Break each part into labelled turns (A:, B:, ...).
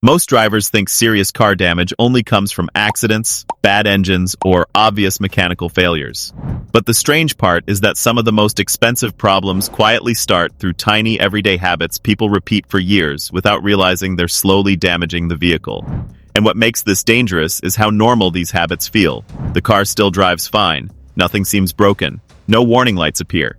A: Most drivers think serious car damage only comes from accidents, bad engines, or obvious mechanical failures. But the strange part is that some of the most expensive problems quietly start through tiny everyday habits people repeat for years without realizing they're slowly damaging the vehicle. And what makes this dangerous is how normal these habits feel. The car still drives fine, nothing seems broken, no warning lights appear.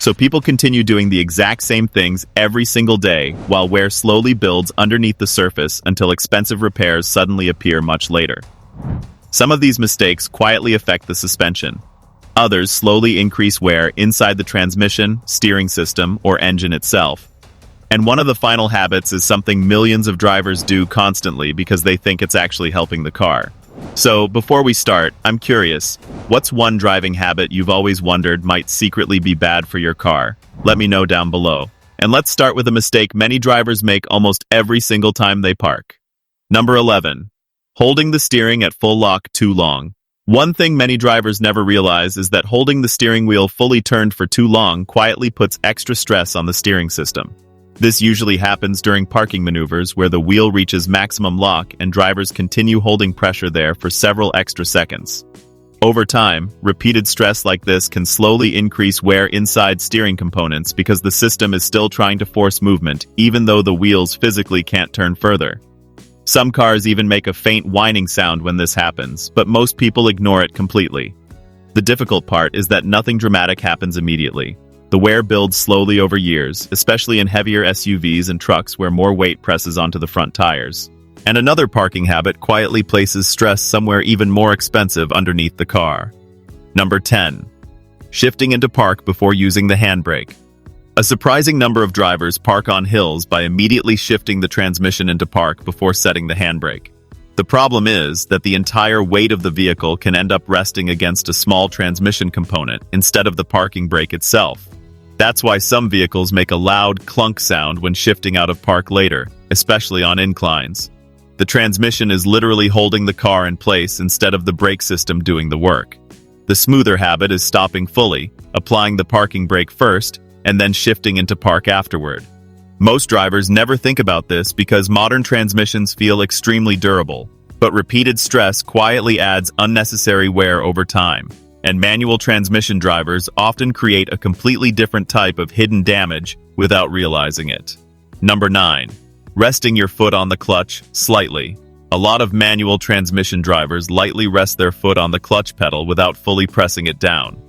A: So people continue doing the exact same things every single day while wear slowly builds underneath the surface until expensive repairs suddenly appear much later. Some of these mistakes quietly affect the suspension. Others slowly increase wear inside the transmission, steering system, or engine itself. And one of the final habits is something millions of drivers do constantly because they think it's actually helping the car. So, before we start, I'm curious, what's one driving habit you've always wondered might secretly be bad for your car? Let me know down below. And let's start with a mistake many drivers make almost every single time they park. Number 11. Holding the steering at full lock too long. One thing many drivers never realize is that holding the steering wheel fully turned for too long quietly puts extra stress on the steering system. This usually happens during parking maneuvers where the wheel reaches maximum lock and drivers continue holding pressure there for several extra seconds. Over time, repeated stress like this can slowly increase wear inside steering components because the system is still trying to force movement even though the wheels physically can't turn further. Some cars even make a faint whining sound when this happens, but most people ignore it completely. The difficult part is that nothing dramatic happens immediately. The wear builds slowly over years, especially in heavier SUVs and trucks where more weight presses onto the front tires. And another parking habit quietly places stress somewhere even more expensive underneath the car. Number 10. Shifting into park before using the handbrake. A surprising number of drivers park on hills by immediately shifting the transmission into park before setting the handbrake. The problem is that the entire weight of the vehicle can end up resting against a small transmission component instead of the parking brake itself. That's why some vehicles make a loud clunk sound when shifting out of park later, especially on inclines. The transmission is literally holding the car in place instead of the brake system doing the work. The smoother habit is stopping fully, applying the parking brake first, and then shifting into park afterward. Most drivers never think about this because modern transmissions feel extremely durable, but repeated stress quietly adds unnecessary wear over time. And manual transmission drivers often create a completely different type of hidden damage without realizing it. Number 9. Resting your foot on the clutch slightly. A lot of manual transmission drivers lightly rest their foot on the clutch pedal without fully pressing it down.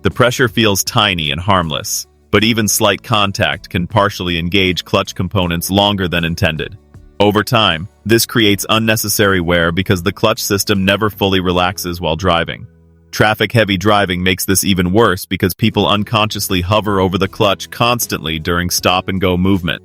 A: The pressure feels tiny and harmless, but even slight contact can partially engage clutch components longer than intended. Over time, this creates unnecessary wear because the clutch system never fully relaxes while driving. Traffic-heavy driving makes this even worse because people unconsciously hover over the clutch constantly during stop-and-go movement.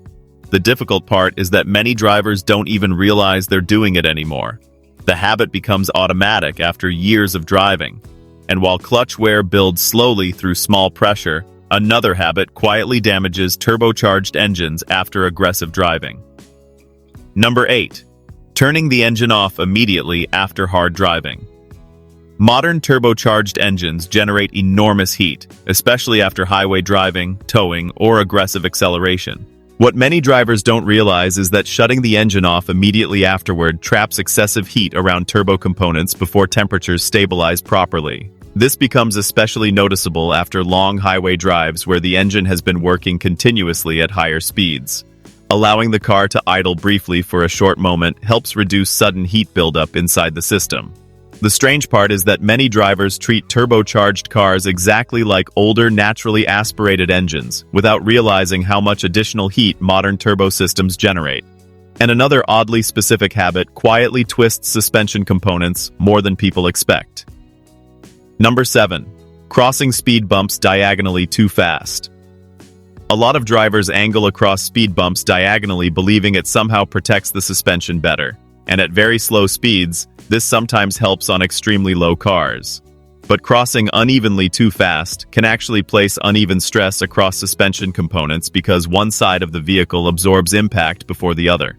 A: The difficult part is that many drivers don't even realize they're doing it anymore. The habit becomes automatic after years of driving. And while clutch wear builds slowly through small pressure, another habit quietly damages turbocharged engines after aggressive driving. Number 8. Turning the engine off immediately after hard driving. Modern turbocharged engines generate enormous heat, especially after highway driving, towing, or aggressive acceleration. What many drivers don't realize is that shutting the engine off immediately afterward traps excessive heat around turbo components before temperatures stabilize properly. This becomes especially noticeable after long highway drives where the engine has been working continuously at higher speeds. Allowing the car to idle briefly for a short moment helps reduce sudden heat buildup inside the system. The strange part is that many drivers treat turbocharged cars exactly like older, naturally aspirated engines, without realizing how much additional heat modern turbo systems generate. And another oddly specific habit quietly twists suspension components more than people expect. Number 7. Crossing speed bumps diagonally too fast. A lot of drivers angle across speed bumps diagonally believing it somehow protects the suspension better. And at very slow speeds, this sometimes helps on extremely low cars. But crossing unevenly too fast can actually place uneven stress across suspension components because one side of the vehicle absorbs impact before the other.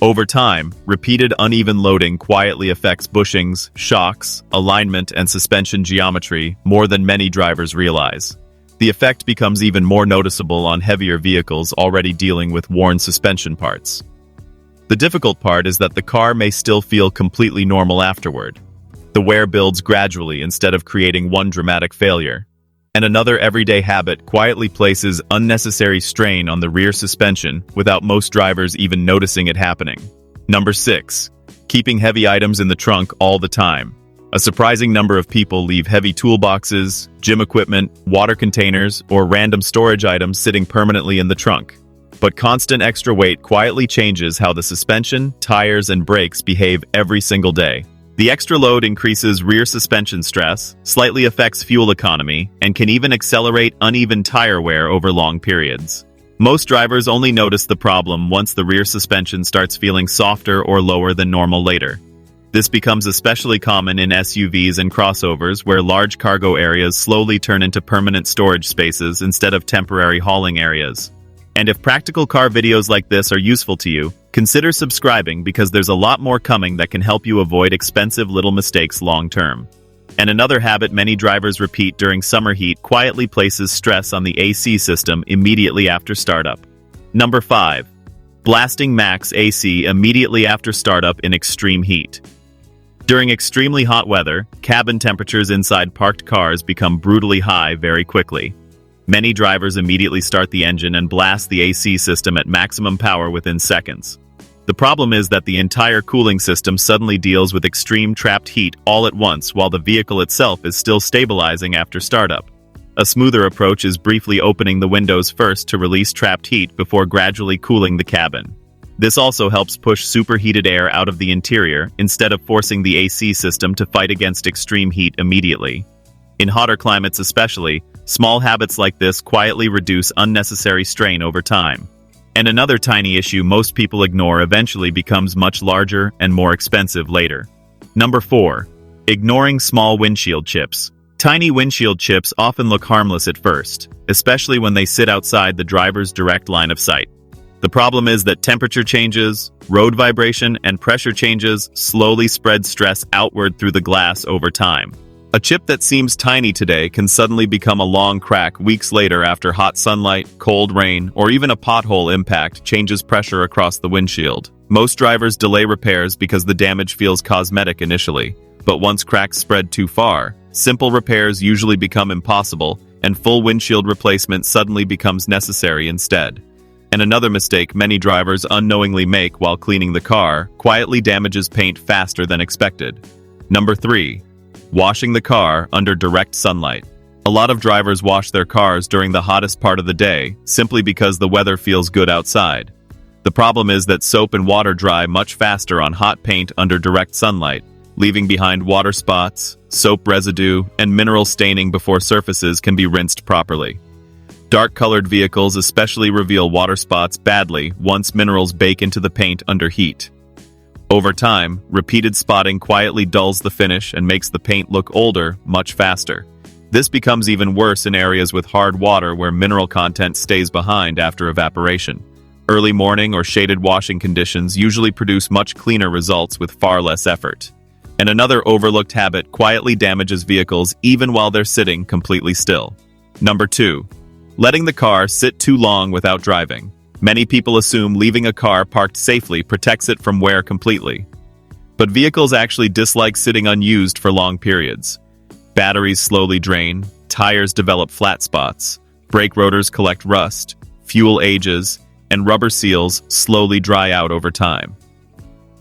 A: Over time, repeated uneven loading quietly affects bushings, shocks, alignment, and suspension geometry more than many drivers realize. The effect becomes even more noticeable on heavier vehicles already dealing with worn suspension parts. The difficult part is that the car may still feel completely normal afterward. The wear builds gradually instead of creating one dramatic failure. And another everyday habit quietly places unnecessary strain on the rear suspension without most drivers even noticing it happening. Number 6. Keeping heavy items in the trunk all the time. A surprising number of people leave heavy toolboxes, gym equipment, water containers, or random storage items sitting permanently in the trunk. But constant extra weight quietly changes how the suspension, tires, and brakes behave every single day. The extra load increases rear suspension stress, slightly affects fuel economy, and can even accelerate uneven tire wear over long periods. Most drivers only notice the problem once the rear suspension starts feeling softer or lower than normal later. This becomes especially common in SUVs and crossovers where large cargo areas slowly turn into permanent storage spaces instead of temporary hauling areas. And if practical car videos like this are useful to you, consider subscribing because there's a lot more coming that can help you avoid expensive little mistakes long term. And another habit many drivers repeat during summer heat quietly places stress on the AC system immediately after startup. Number 5. Blasting max AC immediately after startup in extreme heat. During extremely hot weather, cabin temperatures inside parked cars become brutally high very quickly. Many drivers immediately start the engine and blast the AC system at maximum power within seconds. The problem is that the entire cooling system suddenly deals with extreme trapped heat all at once while the vehicle itself is still stabilizing after startup. A smoother approach is briefly opening the windows first to release trapped heat before gradually cooling the cabin. This also helps push superheated air out of the interior instead of forcing the AC system to fight against extreme heat immediately. In hotter climates especially, small habits like this quietly reduce unnecessary strain over time. And another tiny issue most people ignore eventually becomes much larger and more expensive later. Number 4. Ignoring small windshield chips. Tiny windshield chips often look harmless at first, especially when they sit outside the driver's direct line of sight. The problem is that temperature changes, road vibration, and pressure changes slowly spread stress outward through the glass over time. A chip that seems tiny today can suddenly become a long crack weeks later after hot sunlight, cold rain, or even a pothole impact changes pressure across the windshield. Most drivers delay repairs because the damage feels cosmetic initially, but once cracks spread too far, simple repairs usually become impossible, and full windshield replacement suddenly becomes necessary instead. And another mistake many drivers unknowingly make while cleaning the car quietly damages paint faster than expected. Number 3. Washing the car under direct sunlight. A lot of drivers wash their cars during the hottest part of the day simply because the weather feels good outside. The problem is that soap and water dry much faster on hot paint under direct sunlight, leaving behind water spots, soap residue, and mineral staining before surfaces can be rinsed properly. Dark-colored vehicles especially reveal water spots badly once minerals bake into the paint under heat. Over time, repeated spotting quietly dulls the finish and makes the paint look older much faster. This becomes even worse in areas with hard water where mineral content stays behind after evaporation. Early morning or shaded washing conditions usually produce much cleaner results with far less effort. And another overlooked habit quietly damages vehicles even while they're sitting completely still. Number 2. Letting the car sit too long without driving. Many people assume leaving a car parked safely protects it from wear completely. But vehicles actually dislike sitting unused for long periods. Batteries slowly drain, tires develop flat spots, brake rotors collect rust, fuel ages, and rubber seals slowly dry out over time.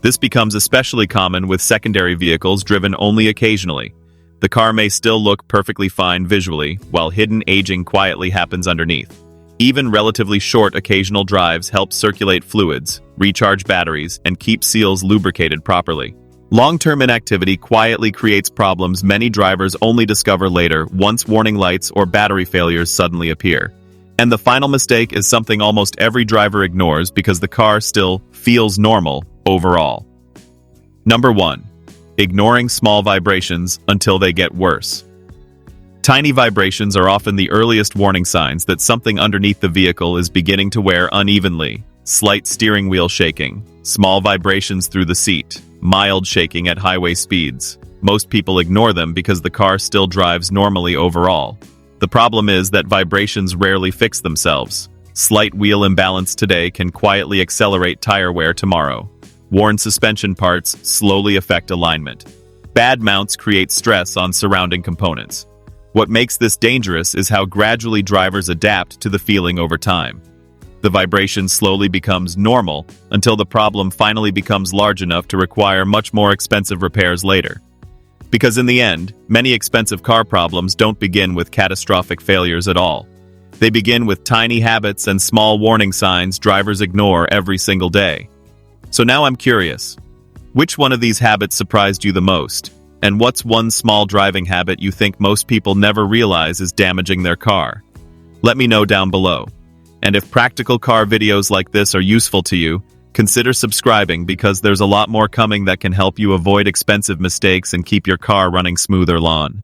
A: This becomes especially common with secondary vehicles driven only occasionally. The car may still look perfectly fine visually, while hidden aging quietly happens underneath. Even relatively short occasional drives help circulate fluids, recharge batteries, and keep seals lubricated properly. Long-term inactivity quietly creates problems many drivers only discover later once warning lights or battery failures suddenly appear. And the final mistake is something almost every driver ignores because the car still feels normal overall. Number 1. Ignoring small vibrations until they get worse. Tiny vibrations are often the earliest warning signs that something underneath the vehicle is beginning to wear unevenly. Slight steering wheel shaking, small vibrations through the seat, mild shaking at highway speeds. Most people ignore them because the car still drives normally overall. The problem is that vibrations rarely fix themselves. Slight wheel imbalance today can quietly accelerate tire wear tomorrow. Worn suspension parts slowly affect alignment. Bad mounts create stress on surrounding components. What makes this dangerous is how gradually drivers adapt to the feeling over time. The vibration slowly becomes normal until the problem finally becomes large enough to require much more expensive repairs later. Because in the end, many expensive car problems don't begin with catastrophic failures at all. They begin with tiny habits and small warning signs drivers ignore every single day. So now I'm curious, which one of these habits surprised you the most? And what's one small driving habit you think most people never realize is damaging their car? Let me know down below. And if practical car videos like this are useful to you, consider subscribing because there's a lot more coming that can help you avoid expensive mistakes and keep your car running smoother lawn.